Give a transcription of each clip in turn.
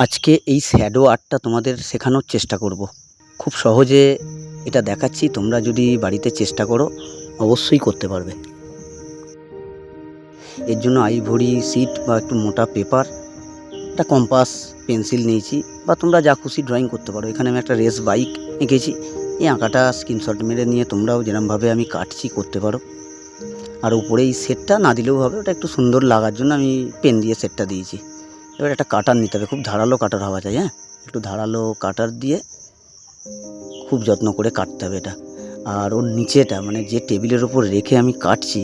আজকে এই শ্যাডো আর্টটা তোমাদের শেখানোর চেষ্টা করব। খুব সহজে এটা দেখাচ্ছি, তোমরা যদি বাড়িতে চেষ্টা করো অবশ্যই করতে পারবে। এর জন্য আইভরি শিট বা একটু মোটা পেপার, একটা কম্পাস, পেন্সিল নিয়েছি, বা তোমরা যা খুশি ড্রয়িং করতে পারো। এখানে আমি একটা রেস বাইক এঁকেছি। এই আঁকাটা স্ক্রিনশট মেরে নিয়ে তোমরাও যেরকমভাবে আমি কাটছি করতে পারো। আর উপরে এই সেটটা না দিলেও হবে, ওটা একটু সুন্দর লাগার জন্য আমি পেন দিয়ে সেটটা দিয়েছি। এবার একটা কাটার নিতে হবে, খুব ধারালো কাটার হওয়া চাই। একটু ধারালো কাটার দিয়ে খুব যত্ন করে কাটতে হবে এটা। আর ওর নিচেটা, মানে যে টেবিলের ওপর রেখে আমি কাটছি,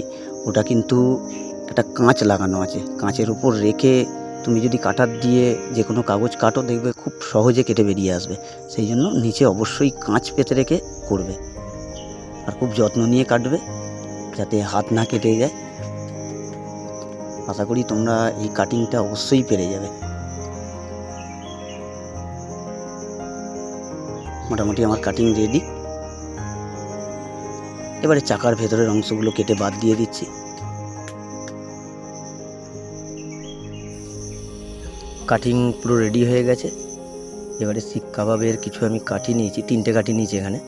ওটা কিন্তু একটা কাঁচ লাগানো আছে। কাঁচের উপর রেখে তুমি যদি কাটার দিয়ে যে কোনো কাগজ কাটো, দেখবে খুব সহজে কেটে বেরিয়ে আসবে। সেই জন্য নিচে অবশ্যই কাঁচ পেতে রেখে করবে, আর খুব যত্ন নিয়ে কাটবে যাতে হাত না কেটে যায়। আশা করি তোমরা এই কাটিংটা অবশ্যই পেরে যাবে। মোটামুটি আমার কাটিং রেডি। এবারে চাকার ভেতরের অংশগুলো কেটে বাদ দিয়ে দিচ্ছি। কাটিং পুরো রেডি হয়ে গেছে। এবারে শিক কাবাবের কিছু আমি কাঠি নিয়েছি, 3টে কাঠি নিয়েছি এখানে।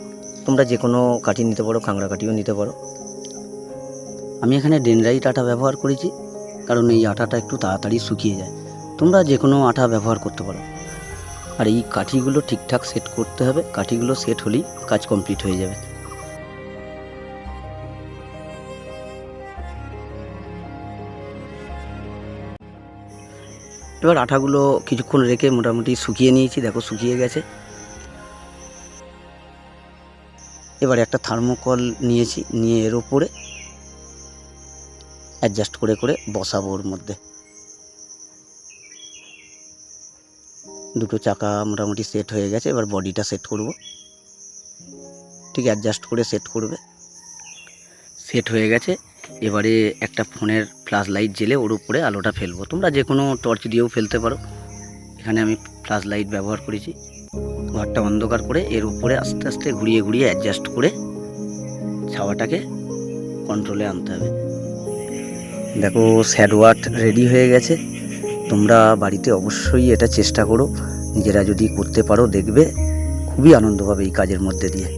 তোমরা যে কোনো কাঠি নিতে পারো, কাঁকড়া কাঠিও নিতে পারো। আমি এখানে ডেনরাইট আটা ব্যবহার করেছি, কারণ এই আটাটা একটু তাড়াতাড়ি শুকিয়ে যায়। তোমরা যে কোনো আটা ব্যবহার করতে পারো। আর এই কাঠিগুলো ঠিকঠাক সেট করতে হবে, কাঠিগুলো সেট হলেই কাজ কমপ্লিট হয়ে যাবে। এবার আটাগুলো কিছুক্ষণ রেখে মোটামুটি শুকিয়ে নিয়েছি, দেখো শুকিয়ে গেছে। এবার একটা থার্মোকল নিয়েছি, নিয়ে এর ওপরে অ্যাডজাস্ট করে করে বসাবো। ওর মধ্যে দুটো চাকা মোটামুটি সেট হয়ে গেছে। এবার বডিটা সেট করব, ঠিক অ্যাডজাস্ট করে সেট করবে। সেট হয়ে গেছে। এবারে একটা ফোনের ফ্ল্যাশ লাইট জেলে ওর উপরে আলোটা ফেলবো। তোমরা যে কোনো টর্চ দিয়েও ফেলতে পারো। এখানে আমি ফ্ল্যাশ লাইট ব্যবহার করেছি। ঘরটা অন্ধকার করে এর উপরে আস্তে আস্তে ঘুরিয়ে ঘুরিয়ে অ্যাডজাস্ট করে ছাওয়াটাকে কন্ট্রোলে আনতে হবে। দেখো শ্যাডো আর্ট রেডি হয়ে গেছে। তোমরা বাড়িতে অবশ্যই এটা চেষ্টা করো। নিজেরা যদি করতে পারো, দেখবে খুবই আনন্দ পাবে এই কাজের মধ্যে দিয়ে।